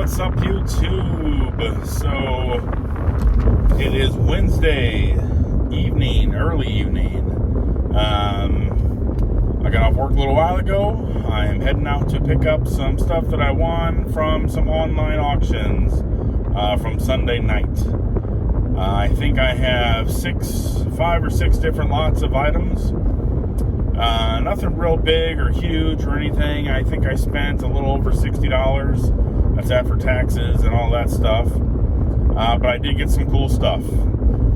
What's up, YouTube? So it is Wednesday evening, early evening. I got off work a little while ago. I am heading out to pick up some stuff that I won from some online auctions from Sunday night. I think I have 5 or 6 different lots of items. Nothing real big or huge or anything. I think I spent a little over $60. That's after taxes and all that stuff. But I did get some cool stuff.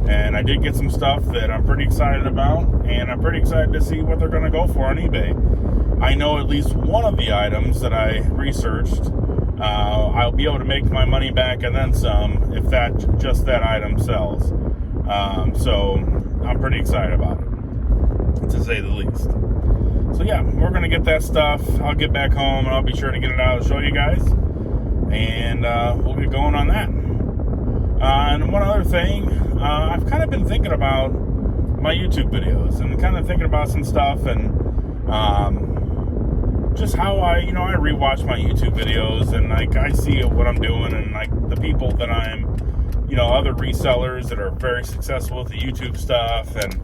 And I did get some stuff that I'm pretty excited about. And I'm pretty excited to see what they're going to go for on eBay. I know at least one of the items that I researched, I'll be able to make my money back and then some if just that item sells. So I'm pretty excited about it, to say the least. So yeah, we're going to get that stuff. I'll get back home and I'll be sure to get it out and show you guys. And we'll get going on that. And one other thing, I've kind of been thinking about my YouTube videos and kind of thinking about some stuff and just how I rewatch my YouTube videos and like I see what I'm doing and like the people that I'm, other resellers that are very successful with the YouTube stuff and,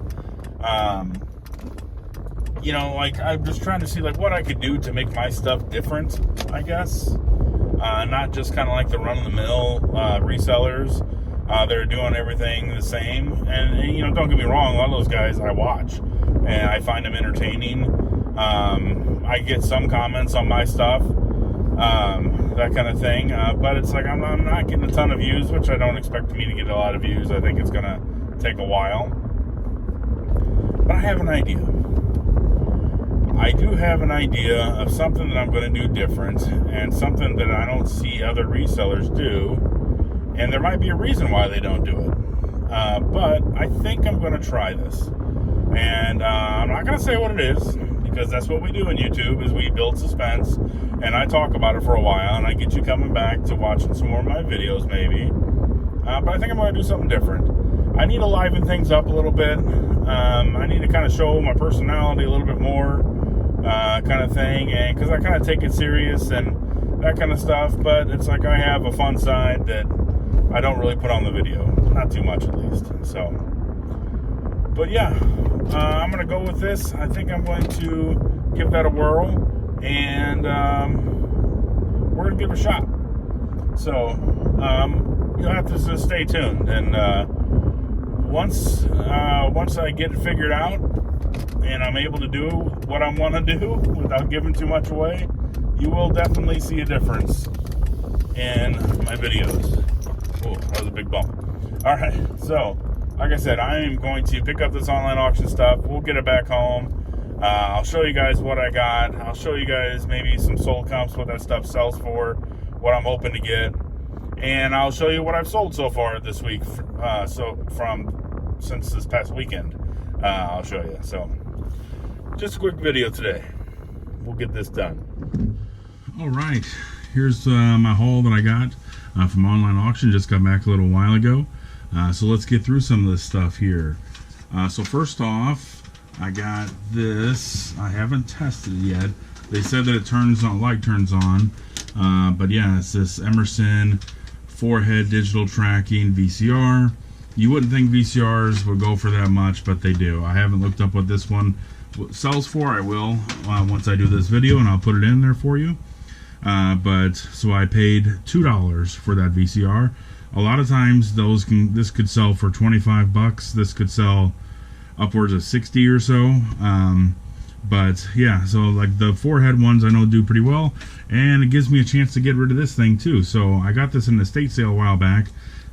like I'm just trying to see like what I could do to make my stuff different, I guess. Not just kind of like the run-of-the-mill resellers. They're doing everything the same. And, don't get me wrong, a lot of those guys I watch. And I find them entertaining. I get some comments on my stuff. That kind of thing. But it's like I'm not getting a ton of views, which I don't expect me to get a lot of views. I think it's going to take a while. But I have an idea. I do have an idea of something that I'm going to do different and something that I don't see other resellers do. And there might be a reason why they don't do it. But I think I'm going to try this. And I'm not going to say what it is because that's what we do in YouTube is we build suspense. And I talk about it for a while and I get you coming back to watching some more of my videos maybe. But I think I'm going to do something different. I need to liven things up a little bit. I need to kind of show my personality a little bit more. Kind of thing, and because I kind of take it serious and that kind of stuff, but it's like I have a fun side that I don't really put on the video, not too much at least. So, but yeah, I'm gonna go with this. I think I'm going to give that a whirl, and we're gonna give it a shot. So, you'll have to just stay tuned, and once I get it figured out. And I'm able to do what I want to do without giving too much away, you will definitely see a difference in my videos. Oh, that was a big bump. Alright, so, like I said, I am going to pick up this online auction stuff. We'll get it back home. I'll show you guys what I got. I'll show you guys maybe some sold comps, what that stuff sells for, what I'm hoping to get. And I'll show you what I've sold so far this week, since this past weekend. I'll show you. So, just a quick video today. We'll get this done. All right, here's my haul that I got from online auction. Just got back a little while ago. So let's get through some of this stuff here. So first off, I got this. I haven't tested it yet. They said that it turns on, light turns on. But yeah, it's this Emerson 4-head digital tracking VCR. You wouldn't think VCRs would go for that much, but they do. I haven't looked up what this one sells for. I will once I do this video, and I'll put it in there for you. So I paid $2 for that VCR. A lot of times this could sell for 25 bucks. This could sell upwards of 60 or so. But yeah, so like the 4-head ones I know do pretty well, and it gives me a chance to get rid of this thing too. So I got this in an estate sale a while back.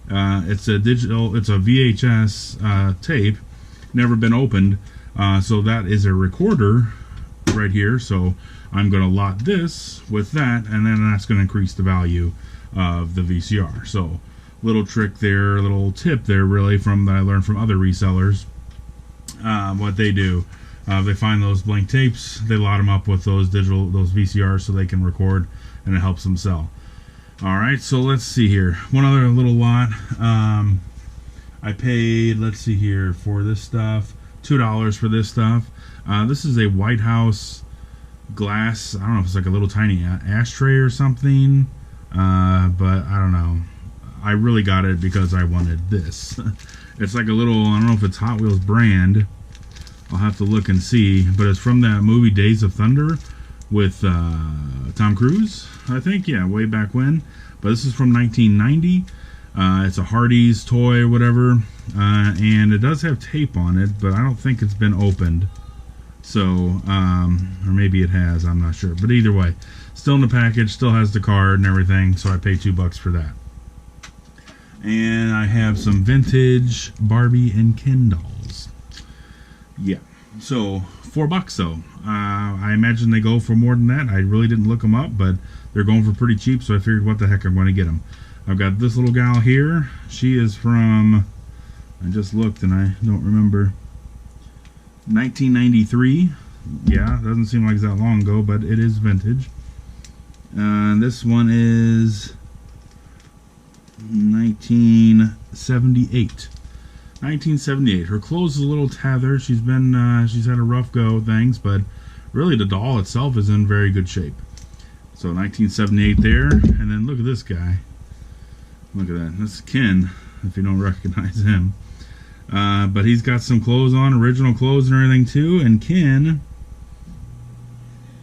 It's a VHS tape, never been opened. So that is a recorder right here. So I'm going to lot this with that, and then that's going to increase the value of the VCR. So little trick there, little tip there, really, that I learned from other resellers. What they do, they find those blank tapes, they lot them up with those VCRs so they can record, and it helps them sell. Alright, so let's see here. One other little lot. I paid, let's see here, for this stuff, $2 for this stuff. This is a White House glass, I don't know if it's like a little tiny ashtray or something. but I don't know. I really got it because I wanted this. It's like a little, I don't know if it's Hot Wheels brand. I'll have to look and see, but it's from that movie Days of Thunder with Tom Cruise, I think. Yeah, way back when. But this is from 1990. It's a Hardee's toy or whatever, and it does have tape on it, but I don't think it's been opened. So, or maybe it has, I'm not sure. But either way, still in the package, still has the card and everything, so I paid $2 for that. And I have some vintage Barbie and Ken dolls. Yeah, so $4 though. I imagine they go for more than that. I really didn't look them up, but they're going for pretty cheap, so I figured what the heck, I'm going to get them. I've got this little gal here. She is from, I just looked and I don't remember, 1993. Yeah, doesn't seem like it's that long ago, but it is vintage. This one is 1978. 1978. Her clothes is a little tattered. She's had a rough go of things, but really the doll itself is in very good shape. So 1978 there, and then look at this guy. Look at that. That's Ken, if you don't recognize him. But he's got some clothes on, original clothes and everything too, and Ken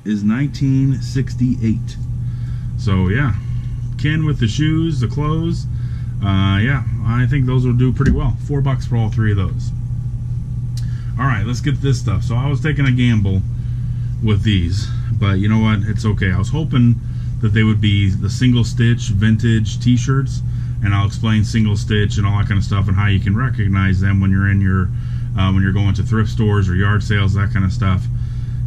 is 1968. So yeah, Ken with the shoes, the clothes. Yeah, I think those will do pretty well. $4 for all three of those. Alright, let's get this stuff. So I was taking a gamble with these, but you know what? It's okay. I was hoping that they would be the single stitch vintage t-shirts, and I'll explain single stitch and all that kind of stuff and how you can recognize them when you're in your when you're going to thrift stores or yard sales, that kind of stuff.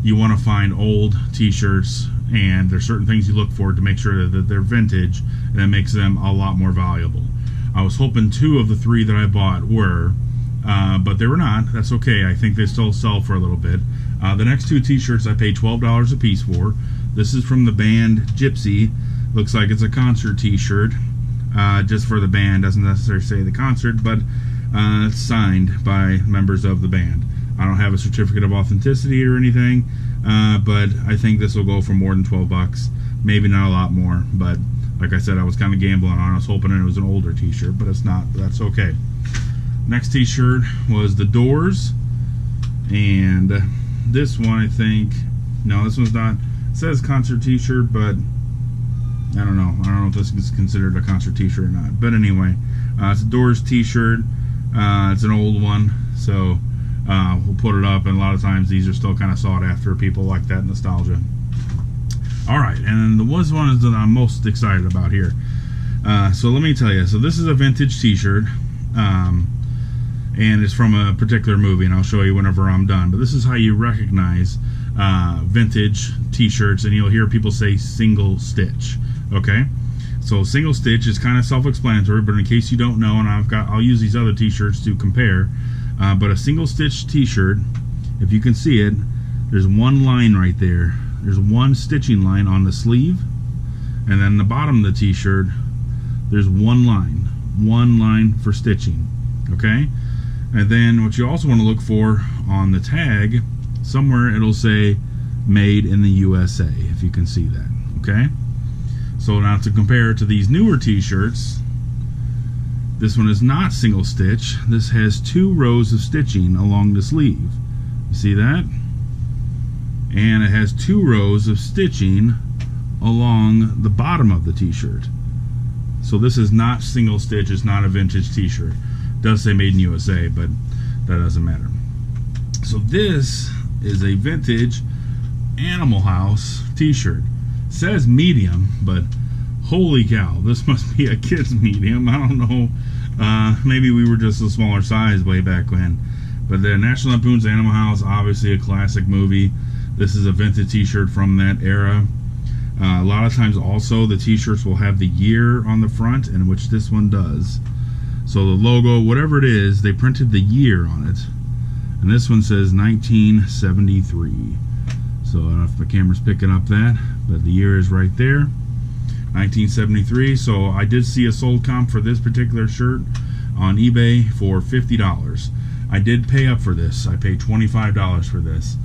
You want to find old t-shirts, and there's certain things you look for to make sure that they're vintage, and that makes them a lot more valuable. I was hoping 2 of the 3 that I bought were, but they were not. That's okay. I think they still sell for a little bit. The next 2 t-shirts I paid $12 a piece for. This is from the band Gypsy. Looks like it's a concert t-shirt, just for the band. Doesn't necessarily say the concert, but it's signed by members of the band. I don't have a certificate of authenticity or anything, but I think this will go for more than $12. Maybe not a lot more, but like I said, I was kind of gambling on it. I was hoping it was an older t-shirt, but it's not. But that's okay. Next t-shirt was The Doors, and this one, I think, no, this one's not. It says concert t-shirt, but I don't know. I don't know if this is considered a concert t-shirt or not. But anyway, it's a Doors t-shirt. It's an old one, so we'll put it up. And a lot of times these are still kind of sought after. People like that nostalgia. All right, and the one that I'm most excited about here. So let me tell you. So this is a vintage t-shirt, and it's from a particular movie, and I'll show you whenever I'm done. But this is how you recognize vintage t-shirts, and you'll hear people say single stitch. Okay, so single stitch is kind of self-explanatory, but in case you don't know, and I'll use these other t-shirts to compare. But a single stitch t-shirt, if you can see it, there's one line right there. There's one stitching line on the sleeve, and then the bottom of the t-shirt, there's one line for stitching. Okay, and then what you also want to look for on the tag, somewhere it'll say made in the USA, if you can see that. Okay, so now to compare to these newer t-shirts, this one is not single stitch. This has 2 rows of stitching along the sleeve. You see that? And it has 2 rows of stitching along the bottom of the t-shirt. So this is not single stitch. It's not a vintage t-shirt. It does say made in USA, but that doesn't matter. So this is a vintage Animal House t-shirt. It says medium, but holy cow, this must be a kid's medium. I don't know. Maybe we were just a smaller size way back when. But the National Lampoon's Animal House, obviously a classic movie. This is a vintage t-shirt from that era. A lot of times also the t-shirts will have the year on the front, in which this one does. So the logo, whatever it is, they printed the year on it. And this one says 1973. So I don't know if the camera's picking up that, but the year is right there. 1973. So I did see a sold comp for this particular shirt on eBay for $50. I did pay up for this. I paid $25 for this.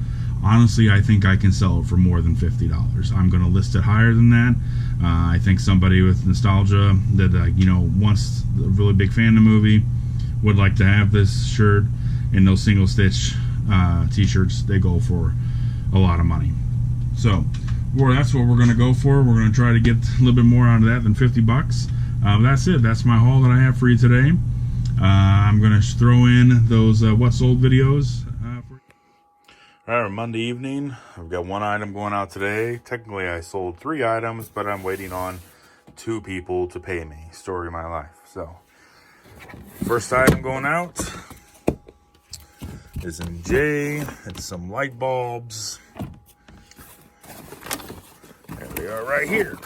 honestly, I think I can sell it for more than $50. I'm going to list it higher than that. I think somebody with nostalgia that, you know, once a really big fan of the movie would like to have this shirt, and those single stitch t-shirts, they go for a lot of money. So that's what we're going to go for. We're going to try to get a little bit more out of that than 50 bucks. But that's it. That's my haul that I have for you today. I'm going to throw in those what sold videos. All right, Monday evening. I've got one item going out today. Technically, I sold 3 items, but I'm waiting on 2 people to pay me. Story of my life. So, first item going out is in J. It's some light bulbs. There they are right here.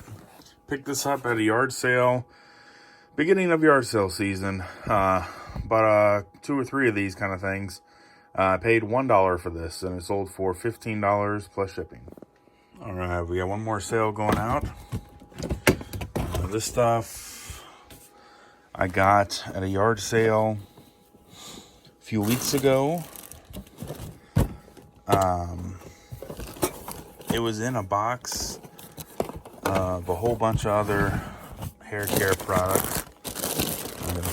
Picked this up at a yard sale. Beginning of yard sale season. Bought 2 or 3 of these kind of things. I paid $1 for this, and it sold for $15 plus shipping. All right, we got one more sale going out. This stuff I got at a yard sale a few weeks ago. It was in a box of a whole bunch of other hair care products.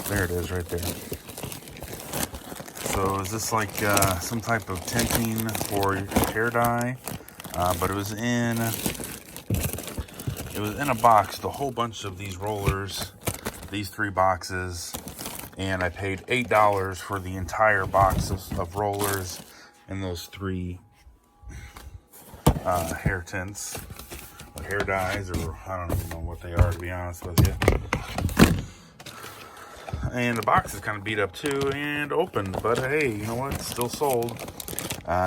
There it is right there. So is this like some type of tinting for your hair dye? But it was in a box, a whole bunch of these rollers, these 3 boxes, and I paid $8 for the entire box of rollers and those 3 hair tints, or hair dyes, or I don't even know what they are, to be honest with you. And the box is kind of beat up too and open, but hey, you know what? It's still sold.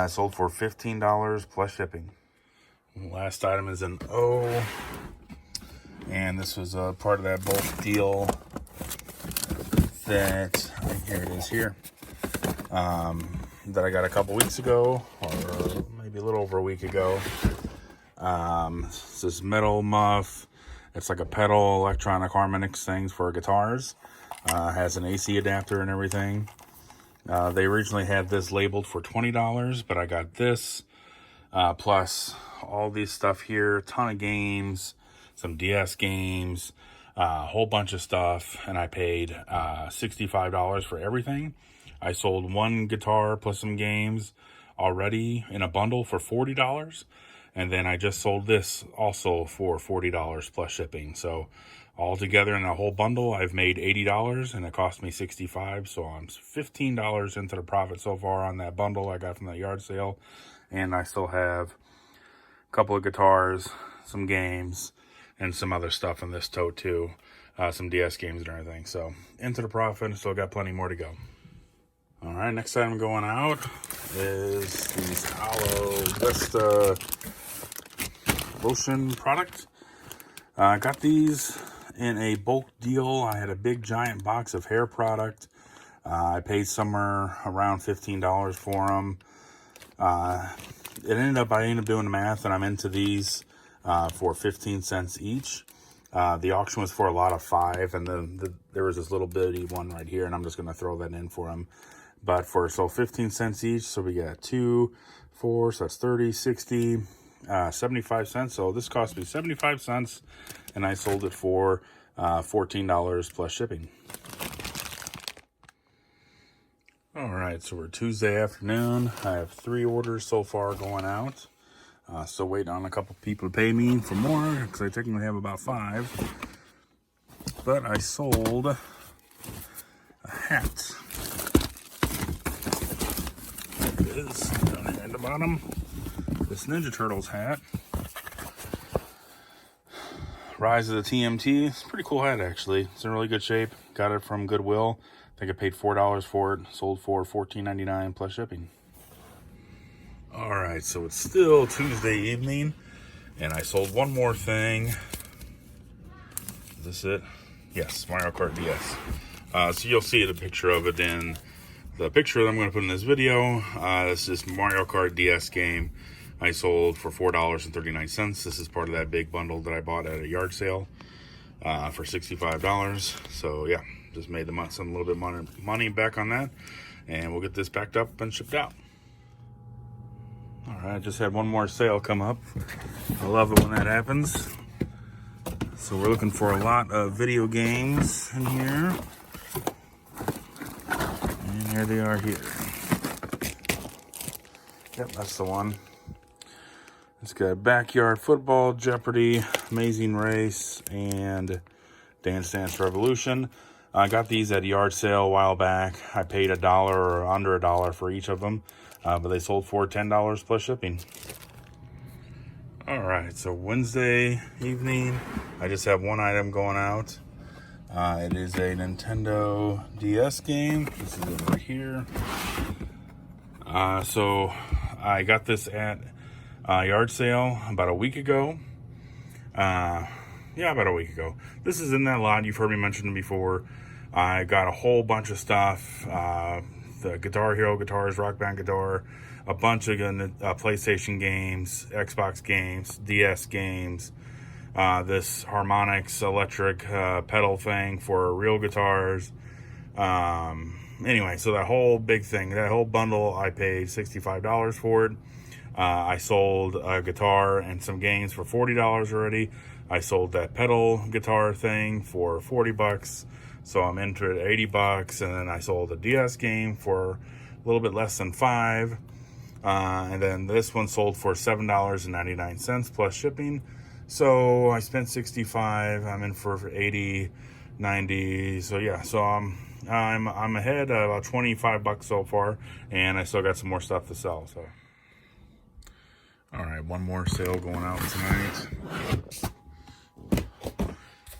Sold for $15 plus shipping. Last item is an O, and this was a part of that bulk deal that, here it is here, that I got a couple weeks ago, or maybe a little over a week ago. It's this metal muff. It's like a pedal electronic harmonics things for guitars. Has an AC adapter and everything. They originally had this labeled for $20, but I got this, plus all these stuff here, a ton of games, some DS games, a whole bunch of stuff, and I paid $65 for everything. I sold 1 guitar plus some games already in a bundle for $40, and then I just sold this also for $40 plus shipping. So all together in a whole bundle, I've made $80, and it cost me $65. So I'm $15 into the profit so far on that bundle I got from that yard sale. And I still have a couple of guitars, some games, and some other stuff in this tote too. Some DS games and everything. So into the profit, and still got plenty more to go. All right, next item going out is these Aloe Vista lotion product. I got these in a bulk deal. I had a big giant box of hair product. I paid somewhere around $15 for them. I ended up doing the math, and I'm into these for 15 cents each. The auction was for a lot of 5, and then there was this little bitty one right here, and I'm just going to throw that in for them. But so 15 cents each, so we got 2, 4, so that's 30, 60, 75 cents. So this cost me 75 cents, and I sold it for $14 plus shipping. All right, so we're Tuesday afternoon. I have 3 orders so far going out. Still waiting on a couple people to pay me for more, because I technically have about 5. But I sold a hat. There it is, down here at the bottom. This Ninja Turtles hat. Rise of the TMT. It's a pretty cool hat, actually. It's in really good shape. Got it from Goodwill. I think I paid $4 for it. Sold for $14.99 plus shipping. All right, so it's still Tuesday evening, and I sold one more thing. Is this it? Yes, Mario Kart DS. So you'll see the picture of it in the picture that I'm going to put in this video. This is Mario Kart DS game. I sold for $4.39. This is part of that big bundle that I bought at a yard sale for $65. So yeah, just made some little bit money back on that, and we'll get this packed up and shipped out. All Alright, I just had one more sale come up. I love it when that happens. So we're looking for a lot of video games in here. And here they are here. Yep, that's the one. It's got Backyard Football, Jeopardy, Amazing Race, and Dance Dance Revolution. I got these at a yard sale a while back. I paid $1 or under $1 for each of them, but they sold for $10 plus shipping. All right, so Wednesday evening, I just have one item going out. It is a Nintendo DS game. This is it right here. So I got this at a yard sale about a week ago. Yeah, about a week ago. This is in that lot. You've heard me mention it before. I got a whole bunch of stuff. The Guitar Hero guitars, Rock Band guitar, a bunch of PlayStation games, Xbox games, DS games, this harmonics electric pedal thing for real guitars. Anyway, so that whole big thing, that whole bundle, I paid $65 for it. I sold a guitar and some games for $40 already. I sold that pedal guitar thing for $40, so I'm into it at $80. And then I sold a DS game for a little bit less than $5. And then this one sold for $7.99 plus shipping. So I spent $65. I'm in for 80, 90. So yeah, so I'm ahead about $25 so far, and I still got some more stuff to sell. So, all right, one more sale going out tonight.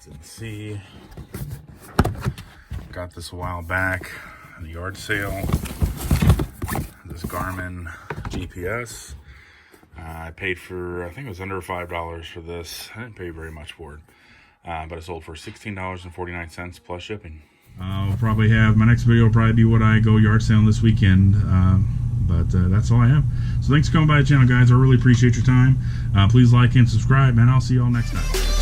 Let's see. Got this a while back at the yard sale. This Garmin GPS. I paid for, I think it was under $5 for this. I didn't pay very much for it, but it sold for $16.49 plus shipping. I'll probably have, my next video will probably be what I go yard selling this weekend, but that's all I have. So thanks for coming by the channel, guys. I really appreciate your time. Please like and subscribe, and I'll see you all next time.